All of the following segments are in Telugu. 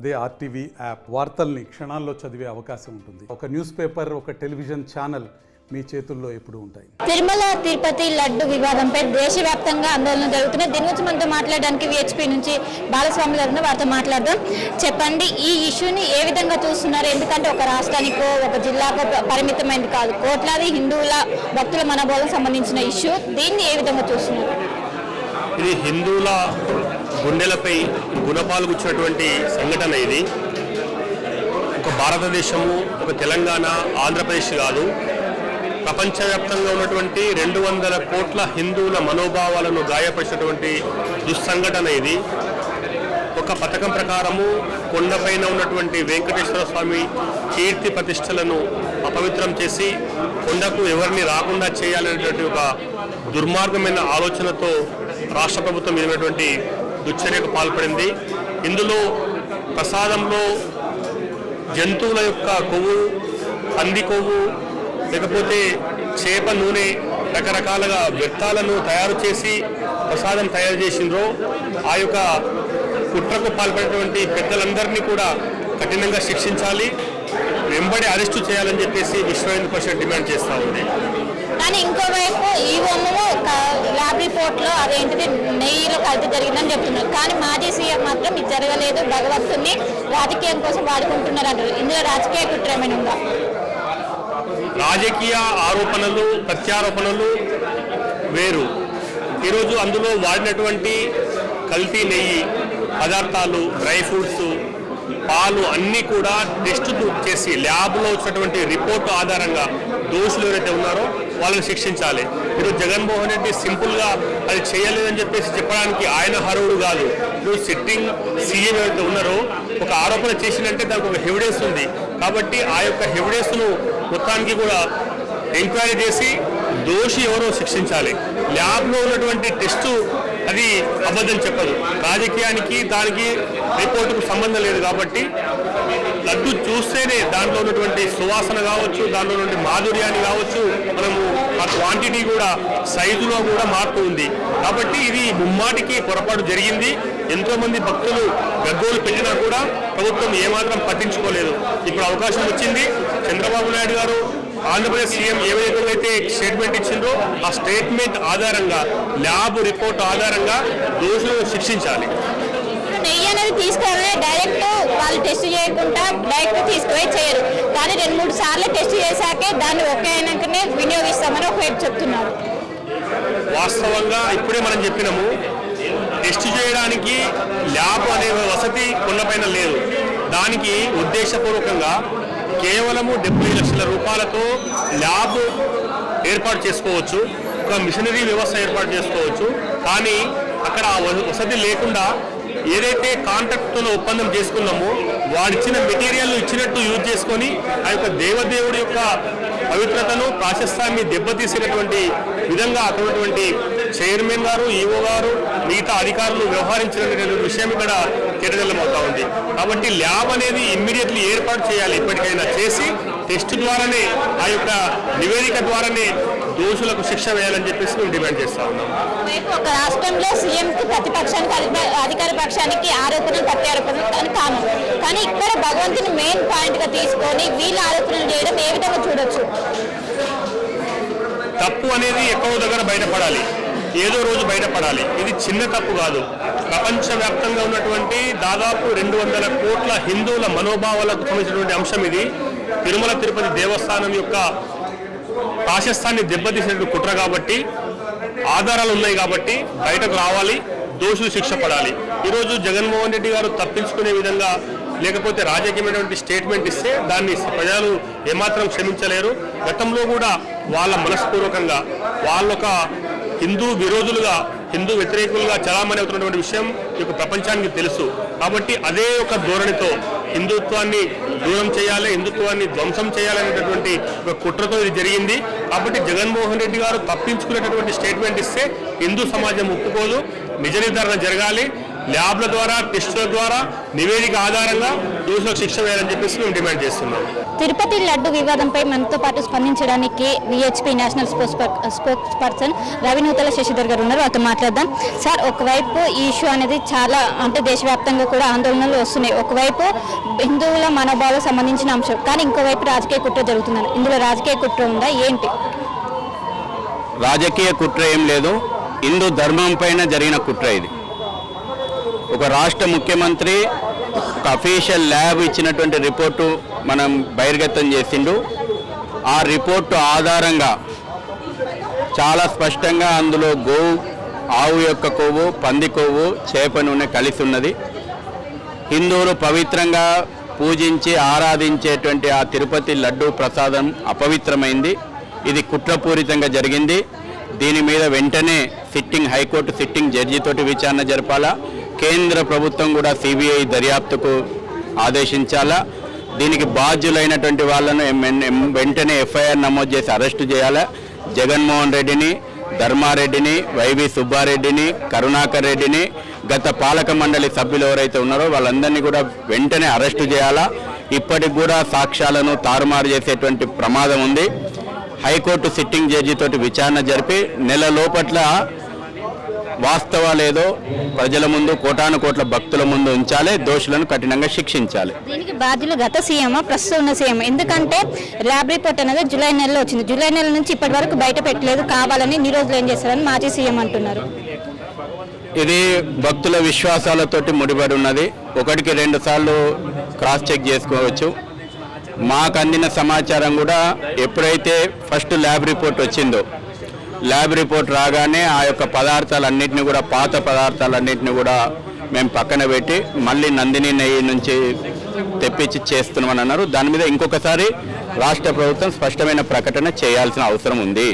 అదే ఆర్టీవీ యాప్ వార్తల్ని క్షణాల్లో చదివే అవకాశం ఉంటుంది. ఒక న్యూస్ పేపర్, ఒక టెలివిజన్ ఛానల్ మీ చేతుల్లో ఎప్పుడూ ఉంటాయి. తిరుమల తిరుపతి లడ్డు వివాదంపై దేశవ్యాప్తంగా ఆందోళన జరుగుతున్నాయి. దీని గురించి మనతో మాట్లాడడానికి విహెచ్పి నుంచి బాలస్వామి గారు వారితో మాట్లాడదాం. చెప్పండి, ఈ ఇష్యూని ఏ విధంగా చూస్తున్నారు? ఎందుకంటే ఒక రాష్ట్రానికో ఒక జిల్లాకో పరిమితమైంది కాదు, కోట్లాది హిందువుల భక్తుల మనోభావం సంబంధించిన ఇష్యూ. దీన్ని ఏ విధంగా చూస్తున్నారు? ఇది హిందువుల గుండెలపై గుణపాలు గుచ్చినటువంటి సంఘటన. ఇది ఒక భారతదేశము, ఒక తెలంగాణ, ఆంధ్రప్రదేశ్ కాదు, ప్రపంచవ్యాప్తంగా ఉన్నటువంటి 200 కోట్ల హిందువుల మనోభావాలను గాయపరిచినటువంటి దుస్సంఘటన ఇది. ఒక పథకం ప్రకారము కొండపైన ఉన్నటువంటి వెంకటేశ్వర స్వామి కీర్తి ప్రతిష్టలను అపవిత్రం చేసి కొండకు ఎవరిని రాకుండా చేయాలనేటువంటి ఒక దుర్మార్గమైన ఆలోచనతో రాష్ట్ర ప్రభుత్వం ఇచ్చినటువంటి దుశ్చర్యకు పాల్పడింది. ఇందులో ప్రసాదంలో జంతువుల యొక్క కొవ్వు, పంది కొవ్వు, లేకపోతే చేప నూనె, రకరకాలుగా వ్యర్థాలను తయారు చేసి ప్రసాదం తయారు చేసిండ్రో ఆ యొక్క కుట్రకు పాల్పడినటువంటి పెద్దలందరినీ కూడా కఠినంగా శిక్షించాలి, వెంబడి అరెస్టు చేయాలని చెప్పేసి విశ్వ హిందూ పరిషత్ డిమాండ్ చేస్తూ ఉంది. కానీ ఇంకోవైపు ఈ ల్యాబ్ రిపోర్ట్లో అదేంటిది నెయ్యిలో కల్తీ జరిగిందని చెప్తున్నారు. కానీ మాజీ సీఎం మాత్రం ఇది జరగలేదు, భగవంతుని రాజకీయం కోసం వాడుకుంటున్నారు అంటారు. ఇందులో రాజకీయ కుట్ర ఏమైనా ఉందా? రాజకీయ ఆరోపణలు, ప్రత్యారోపణలు వేరు. ఈరోజు అందులో వాడినటువంటి కల్తీ నెయ్యి పదార్థాలు, డ్రై ఫ్రూట్స్, పాలు అన్నీ కూడా టెస్ట్ చేసి ల్యాబ్లో వచ్చినటువంటి రిపోర్టు ఆధారంగా దోషులు ఎవరైతే ఉన్నారో వాళ్ళని శిక్షించాలి. ఈరోజు జగన్మోహన్ రెడ్డి సింపుల్గా అది చేయలేదని చెప్పేసి చెప్పడానికి ఆయన హరువుడు కాదు. ఈరోజు సిట్టింగ్ సీఎం ఎవరైతే ఉన్నారో ఒక ఆరోపణ చేసినంటే దానికి ఒక ఎవిడెన్స్ ఉంది. కాబట్టి ఆ యొక్క ఎవిడెన్స్ను మొత్తానికి కూడా ఎంక్వైరీ చేసి దోషి ఎవరో శిక్షించాలి. ల్యాబ్లో ఉన్నటువంటి టెస్టు అది అబద్ధం చెప్పదు. రాజకీయానికి దానికి రిపోర్టుకు సంబంధం లేదు. కాబట్టి లడ్డు చూస్తేనే దాంట్లో ఉన్నటువంటి సువాసన కావచ్చు, దాంట్లో ఉన్నటువంటి మాధుర్యాన్ని కావచ్చు, మనము ఆ క్వాంటిటీ కూడా సైజులో కూడా మార్పు ఉంది. కాబట్టి ఇది ముమ్మాటికి పొరపాటు జరిగింది. ఎంతోమంది భక్తులు గగ్గోలు పెట్టినా కూడా ప్రభుత్వం ఏమాత్రం పట్టించుకోలేదు. ఇప్పుడు అవకాశం వచ్చింది. చంద్రబాబు నాయుడు గారు ఆంధ్రప్రదేశ్ సీఎం ఏ విధంగా స్టేట్మెంట్ ఇచ్చిందో ఆ స్టేట్మెంట్ ఆధారంగా, ల్యాబ్ రిపోర్ట్ ఆధారంగా దోషులను శిక్షించాలి. నెయ్యి అనేది తీసుకురావే డైరెక్ట్ వాళ్ళు టెస్ట్ చేయకుండా డైరెక్ట్ తీసుకుపోయి చేయరు. కానీ 2-3 సార్లు టెస్ట్ చేశాకే దాన్ని ఒకే అయినాకనే వినియోగిస్తామని ఒక చెప్తున్నారు. వాస్తవంగా ఇప్పుడే మనం చెప్పినాము, టెస్ట్ చేయడానికి ల్యాబ్ అనే వసతి కొండపైన లేదు. దానికి ఉద్దేశపూర్వకంగా కేవలము 70 లక్షల రూపాయలతో ల్యాబ్ ఏర్పాటు చేసుకోవచ్చు, ఒక మిషనరీ వ్యవస్థ ఏర్పాటు చేసుకోవచ్చు. కానీ అక్కడ వసతి లేకుండా ఏదైతే కాంట్రాక్ట్తో ఒప్పందం చేసుకున్నామో వాడిచ్చిన మెటీరియల్ ఇచ్చినట్టు యూజ్ చేసుకొని ఆ యొక్క దేవదేవుడి యొక్క పవిత్రతను, ప్రాశస్త్యాన్ని దెబ్బతీసినటువంటి విధంగా అక్కడున్నటువంటి చైర్మన్ గారు, ఈఓ గారు, మిగతా అధికారులు వ్యవహరించినటువంటి విషయం ఇక్కడ తేటతెల్లమవుతా ఉంది. కాబట్టి ల్యాబ్ అనేది ఇమ్మీడియట్లీ ఏర్పాటు చేయాలి. ఇప్పటికైనా చేసి టెస్ట్ ద్వారానే, ఆ యొక్క నివేదిక ద్వారానే దోషులకు శిక్ష వేయాలని చెప్పేసి మేము డిమాండ్ చేస్తా ఉన్నాం. ఒక రాష్ట్రంలో సీఎంకు ప్రతిపక్షానికి అధికార పక్షానికి ఆరోపణలు, ప్రత్యారోపణలు కామన్. కానీ ఇక్కడ భగవంతుని మెయిన్ పాయింట్ గా తీసుకొని వీళ్ళ ఆరోపణలు చేయడం ఏ విధంగా చూడొచ్చు? తప్పు అనేది ఎక్కడో దగ్గర బయటపడాలి, ఏదో రోజు బయటపడాలి. ఇది చిన్న తప్పు కాదు. ప్రపంచవ్యాప్తంగా ఉన్నటువంటి దాదాపు 200 కోట్ల హిందువుల మనోభావాలకు సంబంధించినటువంటి అంశం ఇది. తిరుమల తిరుపతి దేవస్థానం యొక్క ప్రాశస్త్యాన్ని దెబ్బతీసినటువంటి కుట్ర కాబట్టి, ఆధారాలు ఉన్నాయి కాబట్టి బయటకు రావాలి, దోషులు శిక్ష పడాలి. ఈరోజు జగన్మోహన్ రెడ్డి గారు తప్పించుకునే విధంగా లేకపోతే రాజకీయమైనటువంటి స్టేట్మెంట్ ఇస్తే దాన్ని ప్రజలు ఏమాత్రం క్షమించలేరు. గతంలో కూడా వాళ్ళ మనస్పూర్వకంగా వాళ్ళొక హిందూ విరోధులుగా, హిందూ వ్యతిరేకులుగా చలామణి అవుతున్నటువంటి విషయం ఈ ప్రపంచానికి తెలుసు. కాబట్టి అదే ఒక ధోరణితో హిందుత్వాన్ని దూరం చేయాలి, హిందుత్వాన్ని ధ్వంసం చేయాలనేటటువంటి ఒక కుట్రతో ఇది జరిగింది. కాబట్టి జగన్మోహన్ రెడ్డి గారు తప్పించుకునేటటువంటి స్టేట్మెంట్ ఇస్తే హిందూ సమాజం ఒప్పుకోదు. నిజ నిర్ధారణ జరగాలి. ల్యాబ్ల ద్వారా, టెస్టుల ద్వారా, నివేదిక ఆధారంగా దోషులకు శిక్ష వేయాలని చెప్పేసి మేము డిమాండ్ చేస్తున్నాం. తిరుపతి లడ్డు వివాదంపై మనతో పాటు స్పందించడానికి VHP national spokesperson Ravinuthala Sasidhar గారు ఉన్నారు. వాళ్ళతో మాట్లాడదాం. సార్, ఒకవైపు ఈ ఇష్యూ అనేది చాలా అంటే దేశవ్యాప్తంగా కూడా ఆందోళనలు వస్తున్నాయి. ఒకవైపు హిందువుల మనోభావాలకు సంబంధించిన అంశం, కానీ ఇంకోవైపు రాజకీయ కుట్ర జరుగుతుందని. ఇందులో రాజకీయ కుట్ర ఉందా ఏంటి? రాజకీయ కుట్ర ఏం లేదు, హిందూ ధర్మం పైన జరిగిన కుట్ర ఇది. ఒక రాష్ట్ర ముఖ్యమంత్రి ఒక అఫీషియల్ ల్యాబ్ ఇచ్చినటువంటి రిపోర్టు మనం బహిర్గతం చేసిండు. ఆ రిపోర్టు ఆధారంగా చాలా స్పష్టంగా అందులో ఆవు యొక్క కొవ్వు, పంది కొవ్వు, చేప నూనె కలిసి ఉన్నది. హిందువులు పవిత్రంగా పూజించి ఆరాధించేటువంటి ఆ తిరుపతి లడ్డు ప్రసాదం అపవిత్రమైంది. ఇది కుట్రపూరితంగా జరిగింది. దీని మీద వెంటనే హైకోర్టు సిట్టింగ్ జడ్జితోటి విచారణ జరపాలా. కేంద్ర ప్రభుత్వం కూడా సిబిఐ దర్యాప్తుకు ఆదేశించాలా. దీనికి బాధ్యులైనటువంటి వాళ్ళను వెంటనే ఎఫ్ఐఆర్ నమోదు చేసి అరెస్టు చేయాలా. జగన్మోహన్ రెడ్డిని, ధర్మారెడ్డిని, వైవి సుబ్బారెడ్డిని, కరుణాకర్ రెడ్డిని, గత పాలక మండలి సభ్యులు ఎవరైతే ఉన్నారో వాళ్ళందరినీ కూడా వెంటనే అరెస్టు చేయాలా. ఇప్పటికి కూడా సాక్ష్యాలను తారుమారు చేసేటువంటి ప్రమాదం ఉంది. హైకోర్టు సిట్టింగ్ జడ్జితోటి విచారణ జరిపి నెల లోపట్ల వాస్తవాలేదో ప్రజల ముందు, కోటాను కోట్ల భక్తుల ముందు ఉంచాలి. దోషులను కఠినంగా శిక్షించాలి. దీనికి బాధ్యులు గత సీఎం, ప్రస్తుతం ఉన్న సీఎం. ఎందుకంటే ల్యాబ్ రిపోర్ట్ అనేది జూలై నెలలో వచ్చింది. జూలై నెల నుంచి ఇప్పటి వరకు బయట పెట్టలేదు. కావాలని ఇన్ని రోజులు ఏం చేస్తారని మాజీ సీఎం అంటున్నారు. ఇది భక్తుల విశ్వాసాలతోటి ముడిపడి ఉన్నది. ఒకటికి 2 సార్లు క్రాస్ చెక్ చేసుకోవచ్చు. మాకు అందిన సమాచారం కూడా ఎప్పుడైతే ఫస్ట్ ల్యాబ్ రిపోర్ట్ వచ్చిందో, ల్యాబ్ రిపోర్ట్ రాగానే ఆ యొక్క పదార్థాలన్నింటినీ కూడా, పాత పదార్థాలన్నింటినీ కూడా మేము పక్కన పెట్టి మళ్ళీ నందిని నెయ్యి నుంచి తెప్పించి చేస్తున్నామని అన్నారు. దాని మీద ఇంకొకసారి రాష్ట్ర ప్రభుత్వం స్పష్టమైన ప్రకటన చేయాల్సిన అవసరం ఉంది.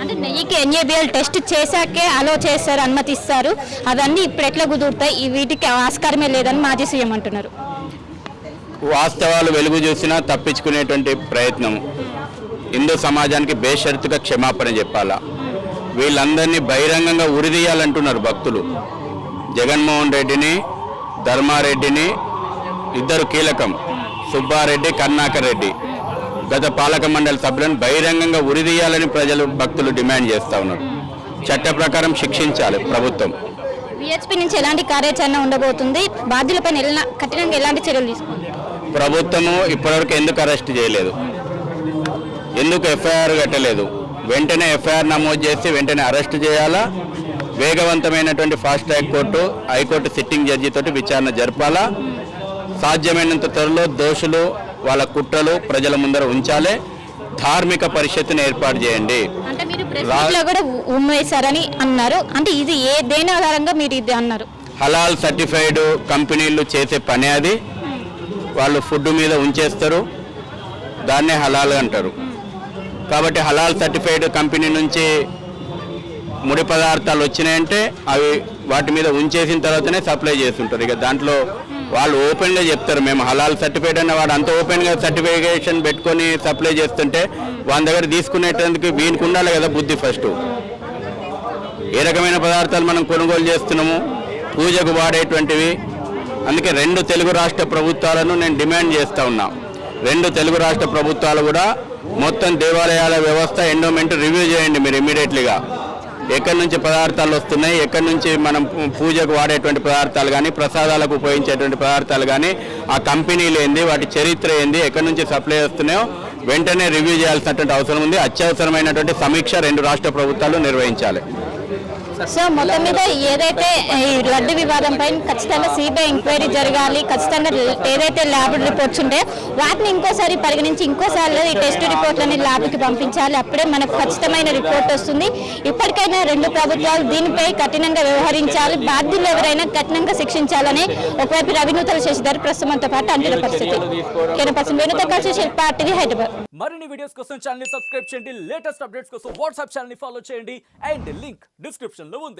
అంటే నెయ్యికి ఎన్ఏబిఎల్ టెస్ట్ చేశాకే అలో చేస్తారు, అనుమతిస్తారు. అవన్నీ ఇప్పుడు ఎట్లా కుదురుతాయి? వీటికి ఆస్కారమే లేదని మాజీ సీఎం అంటున్నారు. వాస్తవాలు వెలుగు చూసినా తప్పించుకునేటువంటి ప్రయత్నం. హిందూ సమాజానికి బేషరతుగా క్షమాపణ చెప్పాలా. వీళ్ళందరినీ బహిరంగంగా ఉరిదీయాలంటున్నారు భక్తులు. జగన్మోహన్ రెడ్డిని, ధర్మారెడ్డిని, ఇద్దరు కీలకం, సుబ్బారెడ్డి, కరుణాకర్ రెడ్డి, గత పాలక మండలి సభ్యులను బహిరంగంగా ఉరిదీయాలని భక్తులు డిమాండ్ చేస్తూ ఉన్నారు. చట్ట ప్రకారం శిక్షించాలి ప్రభుత్వం. విహెచ్పి నుంచి ఎలాంటి కార్యాచరణ ఉండబోతుంది? బాధ్యులపైన కఠినంగా ఎలాంటి చర్యలు తీసుకుంటారు? ప్రభుత్వము ఇప్పటివరకు ఎందుకు అరెస్ట్ చేయలేదు? ఎందుకు ఎఫ్ఐఆర్ కట్టలేదు? వెంటనే ఎఫ్ఐఆర్ నమోదు చేసి వెంటనే అరెస్ట్ చేయాలా. వేగవంతమైనటువంటి fast track court, high court sitting జడ్జితోటి విచారణ జరపాలా. సాధ్యమైనంత త్వరలో దోషులు, వాళ్ళ కుట్రలు ప్రజల ముందర ఉంచాలి. ధార్మిక పరిషత్తును ఏర్పాటు చేయండి. అంటే మీరు ప్రెస్ మీట్లో కూడా ఉమ్మేశారని అన్నారు. అంటే ఇది దేని ఆధారంగా మీరు ఇది అన్నారు? హలాల్ సర్టిఫైడ్ కంపెనీలు చేసే పని అది. వాళ్ళు ఫుడ్ మీద ఉంచేస్తారు, దాన్నే హలాల్ అంటారు. కాబట్టి హలాల్ సర్టిఫైడ్ కంపెనీ నుంచి ముడి పదార్థాలు వచ్చినాయంటే అవి వాటి మీద ఉంచేసిన తర్వాతనే సప్లై చేస్తుంటారు. ఇక దాంట్లో వాళ్ళు ఓపెన్గా చెప్తారు మేము హలాల్ సర్టిఫైడ్ అన్న. వాడు అంత ఓపెన్గా సర్టిఫికేషన్ పెట్టుకొని సప్లై చేస్తుంటే వాళ్ళ దగ్గర తీసుకునేటందుకు వీనికి ఉండాలి కదా బుద్ధి. ఫస్ట్ ఏ రకమైన పదార్థాలు మనం కొనుగోలు చేస్తున్నాము, పూజకు వాడేటువంటివి. అందుకే 2 తెలుగు రాష్ట్ర ప్రభుత్వాలను నేను డిమాండ్ చేస్తూ ఉన్నా. 2 తెలుగు రాష్ట్ర ప్రభుత్వాలు కూడా మొత్తం దేవాలయాల వ్యవస్థ ఎండోమెంట్ రివ్యూ చేయండి మీరు ఇమ్మీడియట్లీగా. ఎక్కడి నుంచి పదార్థాలు వస్తున్నాయి, ఎక్కడి నుంచి మనం పూజకు వాడేటువంటి పదార్థాలు కానీ, ప్రసాదాలకు ఉపయోగించేటువంటి పదార్థాలు కానీ, ఆ కంపెనీలు ఏంది, వాటి చరిత్ర ఏంది, ఎక్కడి నుంచి సప్లై వస్తున్నాయో వెంటనే రివ్యూ చేయాల్సినటువంటి అవసరం ఉంది. అత్యవసరమైనటువంటి సమీక్ష 2 రాష్ట్ర ప్రభుత్వాలు నిర్వహించాలి. సో మొత్తం మీద ఏదైతే ఈ లడ్డు వివాదం పైన ఖచ్చితంగా సిబిఐ ఎంక్వైరీ జరగాలి. ఖచ్చితంగా ఏదైతే ల్యాబ్ రిపోర్ట్స్ ఉంటాయో వాటిని ఇంకోసారి పరిగణించి ఇంకోసారి ఈ టెస్ట్ రిపోర్ట్లని ల్యాబ్కి పంపించాలి. అప్పుడే మనకు ఖచ్చితమైన రిపోర్ట్ వస్తుంది. ఇప్పటికైనా 2 ప్రభుత్వాలు దీనిపై కఠినంగా వ్యవహరించాలి. బాధ్యులు ఎవరైనా కఠినంగా శిక్షించాలని ఒకవైపు రవినూతల శశిధర్ ప్రస్తుతంతో పాటు అంటున్న పరిస్థితి. కేనపర్సన్ వేణుతో కలిసి శిల్పా టీవీ హైదరాబాద్. మరిన్ని వీడియోస్ కోసం ఛానల్ ని సబ్స్క్రైబ్ చేయండి. లేటెస్ట్ అప్డేట్స్ కోసం వాట్సాప్ ఛానల్ ని ఫాలో చేయండి. అండ్ లింక్ డిస్క్రిప్షన్ లో ఉంది.